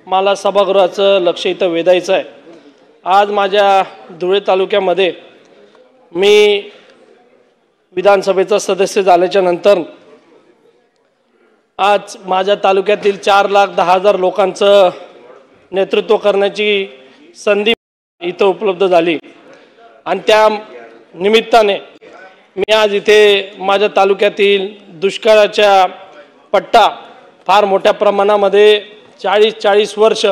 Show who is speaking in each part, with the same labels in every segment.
Speaker 1: मला सभागृहाचं लक्ष इथं वेधायचं आहे। आज माझ्या धुळे तालुक्यामध्ये मी विधानसभेचा सदस्य झाल्याच्या नंतर आज माझ्या तालुक्यातील 4,10,000 लोकांचं नेतृत्व करण्याची संधी इथं उपलब्ध झाली आणि त्या निमित्ताने मी आज इथे माझ्या तालुक्यातील दुष्काळाच्या पट्टा फार मोठ्या प्रमाणामध्ये 40 वर्ष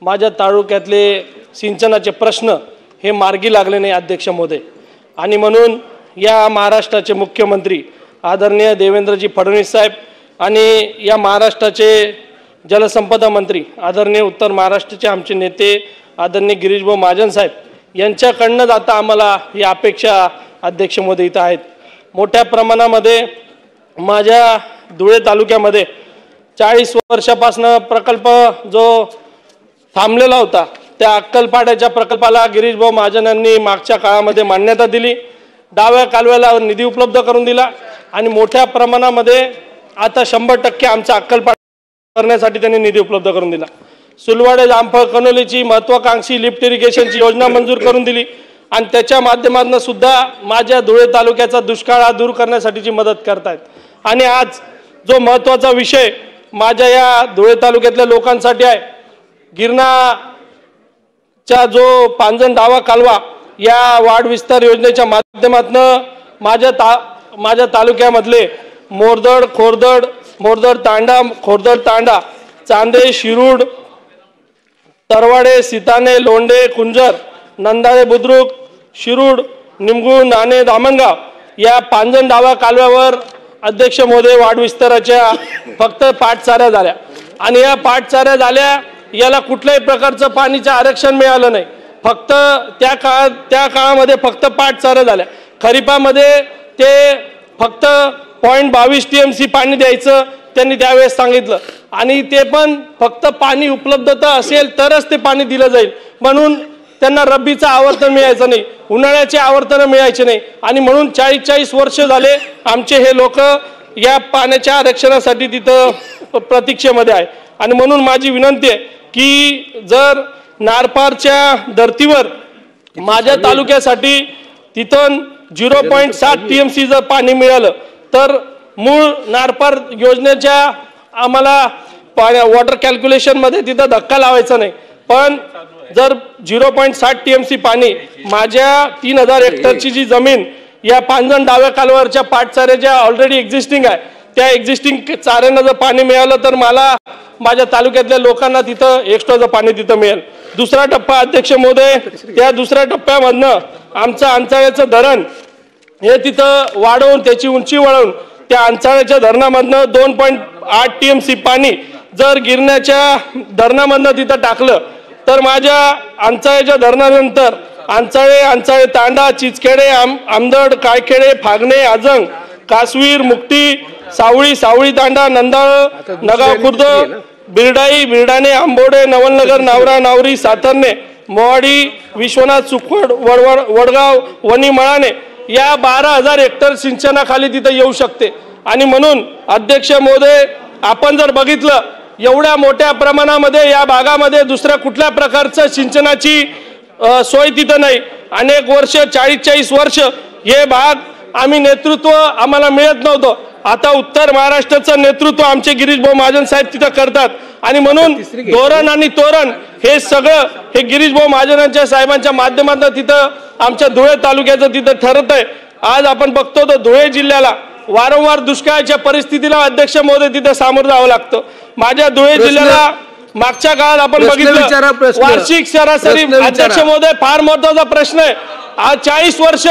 Speaker 1: माझ्या तालुक्यातले सिंचनाचे प्रश्न हे मार्गी लागले नाही अध्यक्ष महोदय। आणि म्हणून या महाराष्ट्राचे मुख्यमंत्री आदरणीय देवेंद्रजी फडणवीस साहेब आणि या महाराष्ट्राचे जलसंपदा मंत्री आदरणीय उत्तर महाराष्ट्राचे आमचे नेते आदरणीय गिरीशभाऊ महाजन साहेब यांच्याकडनं आता आम्हाला ही अपेक्षा अध्यक्ष महोदय इथं आहेत। मोठ्या प्रमाणामध्ये माझ्या धुळे तालुक्यामध्ये 40 वर्षापासून प्रकल्प जो थांबलेला होता त्या अक्कलपाड्याच्या प्रकल्पाला गिरीशभाऊ महाजन यांनी मागच्या काळामध्ये मान्यता दिली, डाव्या कालव्याला निधी उपलब्ध करून दिला आणि मोठ्या प्रमाणामध्ये आता 100% आमचा अक्कलपाडा करण्यासाठी त्यांनी निधी उपलब्ध करून दिला। सुलवाडे जामफळ कनोलीची महत्त्वाकांक्षी लिफ्ट इरिगेशनची योजना मंजूर करून दिली आणि त्याच्या माध्यमातून सुद्धा माझ्या धुळे तालुक्याचा दुष्काळ दूर करण्यासाठीची मदत करतायत। आणि आज जो महत्त्वाचा विषय माझ्या या धुळे तालुक्यातल्या लोकांसाठी आहे, गिरणाचा जो पांजण डावा कालवा या वाढ विस्तार योजनेच्या माध्यमातून माझ्या तालुक्यामधले मोरदड खोरदड खोरदड तांडा चांदे शिरूड तरवाडे सिताने लोंढे कुंजर नंदाळे बुद्रुक शिरूड निमगुण नाणे दामणगाव या पांजण डावा कालव्यावर अध्यक्ष महोदय वाढ विस्ताराच्या फक्त पाटचाऱ्या झाल्या आणि या पाटचाऱ्या झाल्या, याला कुठल्याही प्रकारचं पाणीचं आरक्षण मिळालं नाही। फक्त त्या काळामध्ये फक्त पाटचाऱ्या झाल्या। खरीपामध्ये ते फक्त 0.22 TMC पाणी द्यायचं त्यांनी त्यावेळेस सांगितलं आणि ते पण फक्त पाणी उपलब्धता असेल तरच ते पाणी दिलं जाईल, म्हणून त्यांना रब्बीचं आवर्तन मिळायचं नाही, उन्हाळ्याचे आवर्तन मिळायचे नाही आणि म्हणून 40 वर्ष झाले आमचे हे लोक या पाण्याच्या आरक्षणासाठी तिथं प्रतीक्षेमध्ये आहे। आणि म्हणून माझी विनंती आहे की जर नारपारच्या धर्तीवर माझ्या तालुक्यासाठी तिथून 0.7 TMC जर पाणी मिळालं तर मूळ नारपार योजनेच्या आम्हाला वॉटर कॅल्क्युलेशनमध्ये तिथं धक्का लावायचा नाही, पण जर 0.7 TMC पाणी माझ्या 3000 हेक्टरची जी जमीन या पांजण डाव्या कालव्यावरच्या पाटचाऱ्याच्या ऑलरेडी एक्झिस्टिंग आहे त्या एक्झिस्टिंग चाऱ्यांना जर पाणी मिळालं तर मला माझ्या तालुक्यातल्या लोकांना तिथं एक्स्ट्राचं पाणी तिथं मिळेल। दुसरा टप्पा अध्यक्ष महोदय, त्या दुसऱ्या टप्प्यामधनं आमचं अंचाळ्याचं धरण हे तिथं वाढवून त्याची उंची वाढवून त्या अंचाळ्याच्या धरणामधनं 2.8 TMC पाणी जर गिरण्याच्या धरणामधनं तिथं टाकलं तर माझ्या अंचाळ्याच्या धरणानंतर अंचाळे तांडा चिचखेडे आमदड कायखेडे फागणे आजंग कासवीर मुक्टी सावळी तांडा नंदाळ नगाव खुर्द बिरडाणे आंबोडे नवलनगर नावरा नावरी सातरणे मोवाडी विश्वनाथ सुखवड वडगाव वणी मळाणे या 12,000 हेक्टर सिंचनाखाली तिथं येऊ शकते। आणि म्हणून अध्यक्ष महोदय आपण जर बघितलं एवढ्या मोठ्या प्रमाणामध्ये या भागामध्ये दुसऱ्या कुठल्या प्रकारचं सिंचनाची सोय तिथं नाही। अनेक वर्ष 40 वर्ष हे भाग आम्ही नेतृत्व आम्हाला मिळत नव्हतं, आता उत्तर महाराष्ट्राचं नेतृत्व आमचे गिरीशभाऊ महाजन साहेब तिथं करतात आणि म्हणून धोरण आणि तोरण हे सगळं हे गिरीशभाऊ महाजनांच्या साहेबांच्या माध्यमातून तिथं आमच्या धुळे तालुक्याचं तिथं ठरत आहे। आज आपण बघतो तर धुळे जिल्ह्याला वारंवार दुष्काळाच्या परिस्थितीला अध्यक्ष महोदय तिथं सामोरं जावं लागतं। माझ्या धुळे जिल्ह्याला मागच्या काळात आपण बघितलं वार्षिक सरासरी अध्यक्ष महोदय फार महत्त्वाचा प्रश्न आहे। आज 40 वर्ष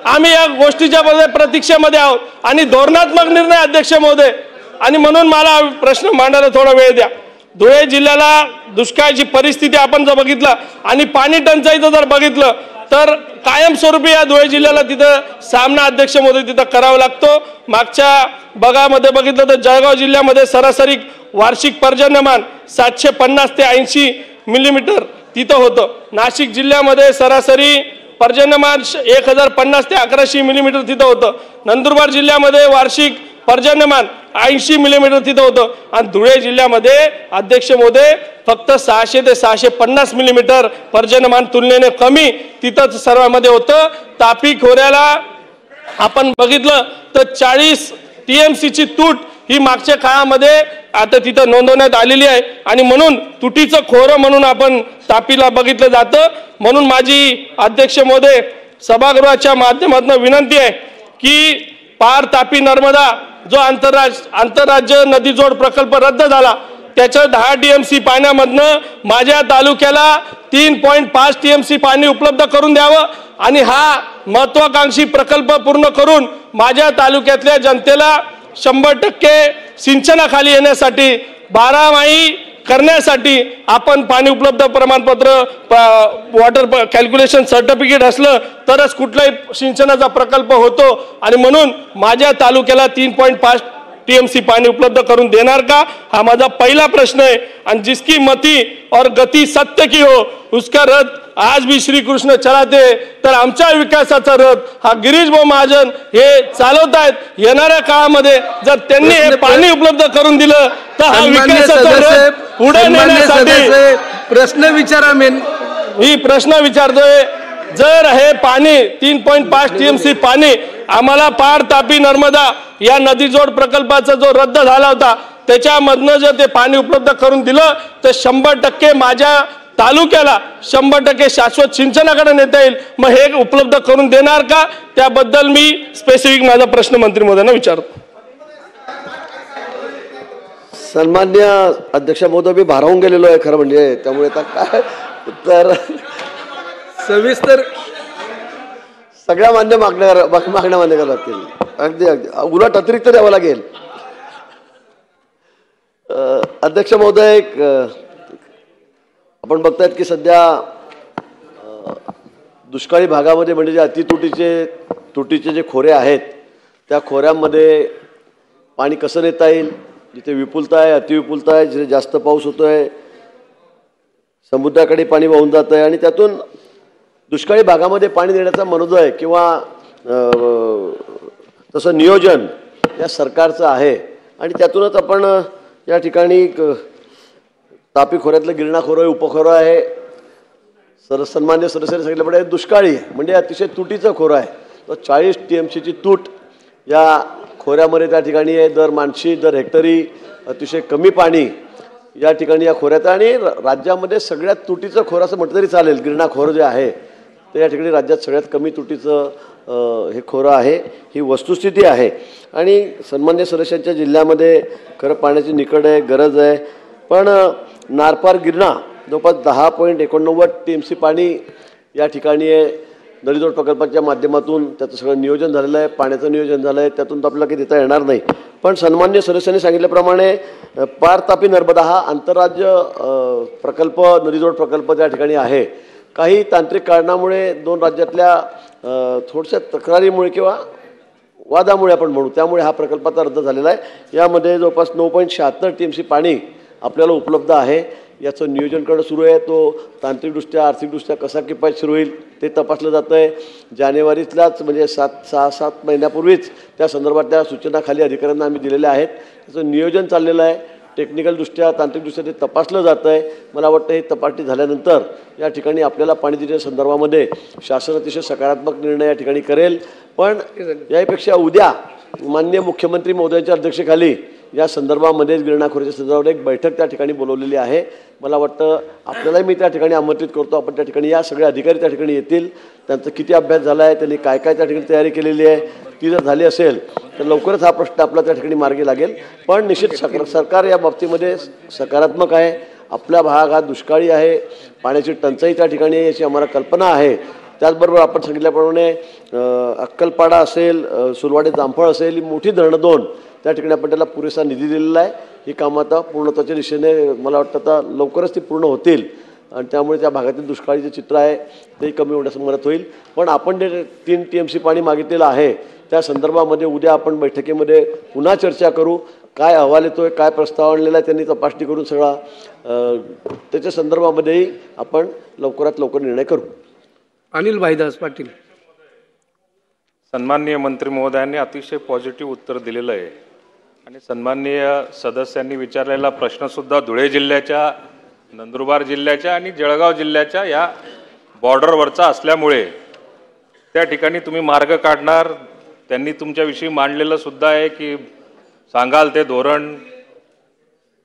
Speaker 1: आम्ही या गोष्टीच्या प्रतीक्षेमध्ये आहोत आणि धोरणात्मक निर्णय अध्यक्ष महोदय, आणि म्हणून मला प्रश्न मांडायला थोडा वेळ द्या। धुळे जिल्ह्याला दुष्काळाची परिस्थिती आपण जर बघितलं आणि पाणी टंचाईचं जर बघितलं तर कायमस्वरूपी या धुळे जिल्ह्याला तिथं सामना अध्यक्ष महोदय तिथं करावा लागतो। मागच्या बघामध्ये बघितलं तर जळगाव जिल्ह्यामध्ये सरासरी वार्षिक पर्जन्यमान 750 ते 80 मिलीमीटर तिथं होतं। नाशिक जिल्ह्यामध्ये सरासरी पर्जन्यमान 1050 ते 1100 मिलीमीटर तिथं होतं। नंदुरबार जिल्ह्यामध्ये वार्षिक पर्जन्यमान 80 मिलीमीटर तिथं होतं आणि धुळे जिल्ह्यामध्ये अध्यक्ष महोदय फक्त 600 ते 650 मिलीमीटर पर्जन्यमान तुलनेने कमी तिथं सर्वांमध्ये होतं। तापी खोऱ्याला आपण बघितलं तर 40 TMC ची तूट ही मागच्या काळामध्ये आता तिथं नोंदवण्यात आलेली आहे आणि म्हणून तुटीचं खोरं म्हणून आपण तापीला बघितलं जातं। म्हणून माझी अध्यक्ष महोदय सभागृहाच्या माध्यमातून विनंती आहे की पार तापी नर्मदा जो आंतरराज्य नदी जोड प्रकल्प रद्द झाला त्याच्या 10 TMC पाण्यामधनं माझ्या तालुक्याला 3.5 TMC पाणी उपलब्ध करून द्यावं आणि हा महत्त्वाकांक्षी प्रकल्प पूर्ण करून माझ्या तालुक्यातल्या जनतेला 100% सिंचनाखाली येण्यासाठी 12माही करण्यासाठी आपण पाणी उपलब्ध प्रमाणपत्र वॉटर कॅल्क्युलेशन सर्टिफिकेट असलं तरच कुठलाही सिंचनाचा प्रकल्प होतो आणि म्हणून माझ्या तालुक्याला 3.5 TMC पानी उपलब्ध करून देणार का हा माझा पहिला प्रश्न है। और जिसकी मति और गति सत्य की हो उसका रथ आज भी श्री कृष्ण चलाते तर आमच्या विकासाचा रथ हा गिरीश भाऊ महाजन हे चालवतायत। येणाऱ्या काळामध्ये जर त्यांनी हे पाणी उपलब्ध करून दिलं तर हा विकासाचा रथ पुढे नेण्यासाठी
Speaker 2: प्रश्न विचारा।
Speaker 1: ही प्रश्न विचारतोय जर हे पाणी 3.5 TMC पाणी आम्हाला पार तापी नर्मदा या नदीजोड प्रकल्पाचा जो रद्द झाला होता त्याच्यामधनं जर ते पाणी उपलब्ध करून दिलं तर 100% माझ्या तालुक्याला 100% शाश्वत सिंचनाकडे नेता येईल। मग हे उपलब्ध करून देणार का त्याबद्दल मी स्पेसिफिक माझा प्रश्न मंत्री महोदयांना विचारतो।
Speaker 2: सन्मान्य अध्यक्ष महोदय मी भारावून गेलेलो आहे खरं म्हणजे त्यामुळे आता काय उत्तर सविस्तर सगळ्या मान्य मागण्या मान्य कराव्या लागतील। अगदी अगदी उलट अतिरिक्त द्यावं लागेल। अध्यक्ष महोदय आपण बघतायत की सध्या दुष्काळी भागामध्ये म्हणजे जे तुटीचे जे खोरे आहेत त्या खोऱ्यांमध्ये पाणी कसं नेता येईल, जिथे विपुलता आहे अतिविपुलता आहे, जिथे जास्त पाऊस होतोय समुद्राकडे पाणी वाहून जात आहे आणि त्यातून दुष्काळी भागामध्ये पाणी देण्याचा मनोदय किंवा तसं नियोजन या सरकारचं आहे आणि त्यातूनच आपण या ठिकाणी तापी खोऱ्यातलं गिरणा खोरं उपखोरं आहे। सन्मान्य सदस्यांनी सांगितल्याप्रमाणे दुष्काळी म्हणजे अतिशय तुटीचं खोरं आहे। तो 40 TMC ची तूट या खोऱ्यामध्ये त्या ठिकाणी आहे। दर माणशी दर हेक्टरी अतिशय कमी पाणी या ठिकाणी या खोऱ्यात आणि राज्यामध्ये सगळ्यात तुटीचं खोरं असं म्हटलं तरी चालेल। गिरणा खोरं जे आहे ते या ठिकाणी राज्यात सगळ्यात कमी तुटीचं हे खोरं आहे, ही वस्तुस्थिती आहे। आणि सन्मान्य सदस्यांच्या जिल्ह्यामध्ये खरं पाण्याची निकड आहे, गरज आहे, पण नारपार गिरणा जवळपास 10.89 TMC पाणी या ठिकाणी आहे। नदीजोड प्रकल्पाच्या माध्यमातून त्याचं सगळं नियोजन झालेलं आहे, पाण्याचं नियोजन झालं आहे, त्यातून तर आपल्याला काही देता येणार नाही। पण सन्मान्य सदस्यांनी सांगितल्याप्रमाणे पार तापी नर्मदा हा आंतरराज्य प्रकल्प नदीजोड प्रकल्प त्या ठिकाणी आहे। काही तांत्रिक कारणामुळे दोन राज्यातल्या थोड्याशा तक्रारीमुळे किंवा वादामुळे आपण म्हणू त्यामुळे हा प्रकल्पाचा रद्द झालेला आहे। यामध्ये जवळपास 9.76 TMC पाणी आपल्याला उपलब्ध आहे। याचं नियोजन करणं सुरू आहे। तो तांत्रिकदृष्ट्या आर्थिकदृष्ट्या कसा किफायतशीर होईल ते तपासलं जातं आहे। जानेवारीतल्याच म्हणजे 6-7 महिन्यापूर्वीच त्या संदर्भातल्या सूचना खाली अधिकाऱ्यांना आम्ही दिलेल्या आहेत। त्याचं नियोजन चाललेलं आहे। टेक्निकलदृष्ट्या तांत्रिकदृष्ट्या ते तपासलं जातं आहे। मला वाटतं हे तपासणी झाल्यानंतर या ठिकाणी आपल्याला पाणी देण्याच्या संदर्भामध्ये शासन अतिशय सकारात्मक निर्णय या ठिकाणी करेल। पण यापेक्षा उद्या माननीय मुख्यमंत्री महोदयांच्या अध्यक्षतेखाली या संदर्भामध्ये गिरणा खोऱ्याच्या संदर्भात एक बैठक त्या ठिकाणी बोलवलेली आहे। मला वाटतं आपल्यालाही मी त्या ठिकाणी आमंत्रित करतो। आपण त्या ठिकाणी या सगळे अधिकारी त्या ठिकाणी येतील, त्यांचा किती अभ्यास झाला आहे, त्यांनी काय काय त्या ठिकाणी तयारी केलेली आहे, ती जर झाली असेल तर लवकरच हा प्रश्न आपला त्या ठिकाणी मार्गी लागेल। पण निश्चित सरकार या बाबतीमध्ये सकारात्मक आहे। आपला भाग हा दुष्काळी आहे, पाण्याची टंचाई त्या ठिकाणी आहे याची आम्हाला कल्पना आहे। त्याचबरोबर आपण सांगितल्याप्रमाणे अक्कलपाडा असेल, सुरवाडी जामफळ असेल, ही मोठी धरणं 2 त्या ठिकाणी आपण त्याला पुरेसा निधी दिलेला आहे। ही कामं आता पूर्णत्वाच्या दिशेने मला वाटतं आता लवकरच ती पूर्ण होतील आणि त्यामुळे त्या भागातील दुष्काळी जे चित्र आहे ते कमी होण्यास मदत होईल। पण आपण जे 3 TMC पाणी मागितलेलं आहे त्या संदर्भामध्ये उद्या आपण बैठकीमध्ये पुन्हा चर्चा करू। काय अहवाल येतोय, काय प्रस्ताव आणलेला आहे त्यांनी तपासणी करून सगळा त्याच्या संदर्भामध्येही आपण लवकरात लवकर निर्णय करू।
Speaker 3: अनिल भाईदास पाटील।
Speaker 4: सन्माननीय मंत्री महोदयांनी अतिशय पॉझिटिव्ह उत्तर दिलेलं आहे। आणि सन्माननीय सदस्यांनी विचारलेला प्रश्नसुद्धा धुळे जिल्ह्याच्या, नंदुरबार जिल्ह्याच्या आणि जळगाव जिल्ह्याच्या या बॉर्डरवरचा असल्यामुळे त्या ठिकाणी तुम्ही मार्ग काढणार. त्यांनी तुमच्याविषयी मांडलेलं सुद्धा आहे की सांगाल ते धोरण,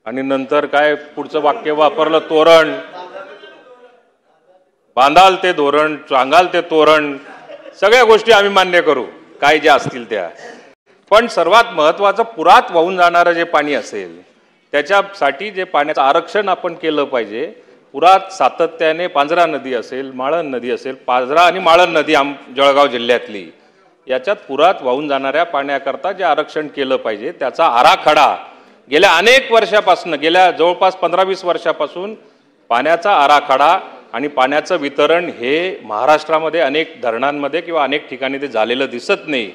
Speaker 4: आणि नंतर काय पुढचं वाक्य वापरलं, तोरण, बांधाल ते धोरण, सांगाल ते तोरण. सगळ्या गोष्टी आम्ही मान्य करू काय ज्या असतील त्या. पण सर्वात महत्त्वाचं पुरात वाहून जाणारं जे पाणी असेल त्याच्यासाठी जे पाण्याचं आरक्षण आपण केलं पाहिजे. पुरात सातत्याने पांझरा नदी असेल, माळण नदी असेल, पांझरा आणि माळण नदी जळगाव जिल्ह्यातली, याच्यात पुरात वाहून जाणाऱ्या पाण्याकरता जे आरक्षण केलं पाहिजे त्याचा आराखडा गेल्या अनेक वर्षापासून, गेल्या जवळपास 15-20 वर्षापासून पाण्याचा आराखडा आणि पाण्याचं वितरण हे महाराष्ट्रामध्ये अनेक धरणांमध्ये किंवा अनेक ठिकाणी ते झालेलं दिसत नाही.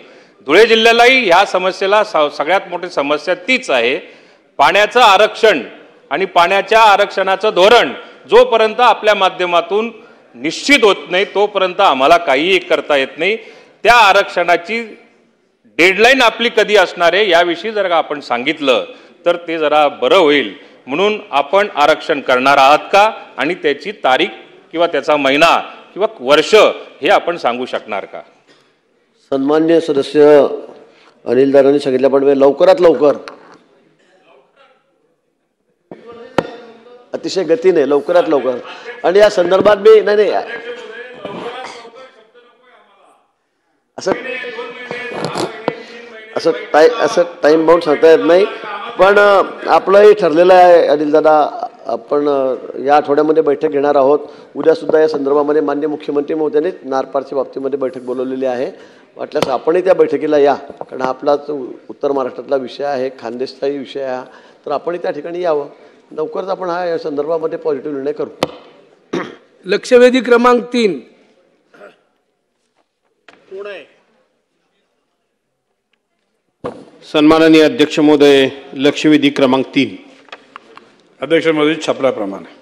Speaker 4: धुळे जिल्ह्यालाही ह्या समस्येला सगळ्यात मोठी समस्या तीच आहे. पाण्याचं आरक्षण आणि पाण्याच्या आरक्षणाचं धोरण जोपर्यंत आपल्या माध्यमातून निश्चित होत नाही तोपर्यंत आम्हाला काहीही करता येत नाही. त्या आरक्षणाची डेडलाईन आपली कधी असणार आहे याविषयी जर का आपण सांगितलं तर ते जरा बरं होईल. म्हणून आपण आरक्षण करणार आहात का आणि त्याची तारीख किंवा त्याचा महिना किंवा वर्ष हे आपण सांगू शकणार का?
Speaker 2: सन्मान्य सदस्य अनिल दादांनी सांगितल्याप्रमाणे लवकरात लवकर, अतिशय गतीने लवकरात लवकर. आणि या संदर्भात मी नाही असं टाइम बाउंड सांगता येत नाही. पण आपलंही ठरलेलं आहे अनिल दादा, आपण या आठवड्यामध्ये बैठक घेणार आहोत. उद्यासुद्धा या संदर्भामध्ये माननीय मुख्यमंत्री महोदयांनी नारपारच्या बाबतीमध्ये बैठक बोलवलेली आहे. वाटल्यास आपणही त्या बैठकीला या, कारण आपलाच उत्तर महाराष्ट्रातला विषय आहे, खानदेशचाही विषय आहे, तर आपणही त्या ठिकाणी यावं. लवकरच आपण हा या संदर्भामध्ये पॉझिटिव्ह निर्णय करू.
Speaker 3: लक्षवेधी क्रमांक 3.
Speaker 5: सन्माननीय अध्यक्ष महोदय, लक्षवेधी क्रमांक 3.
Speaker 6: अध्यक्ष महोदय, छापल्याप्रमाणे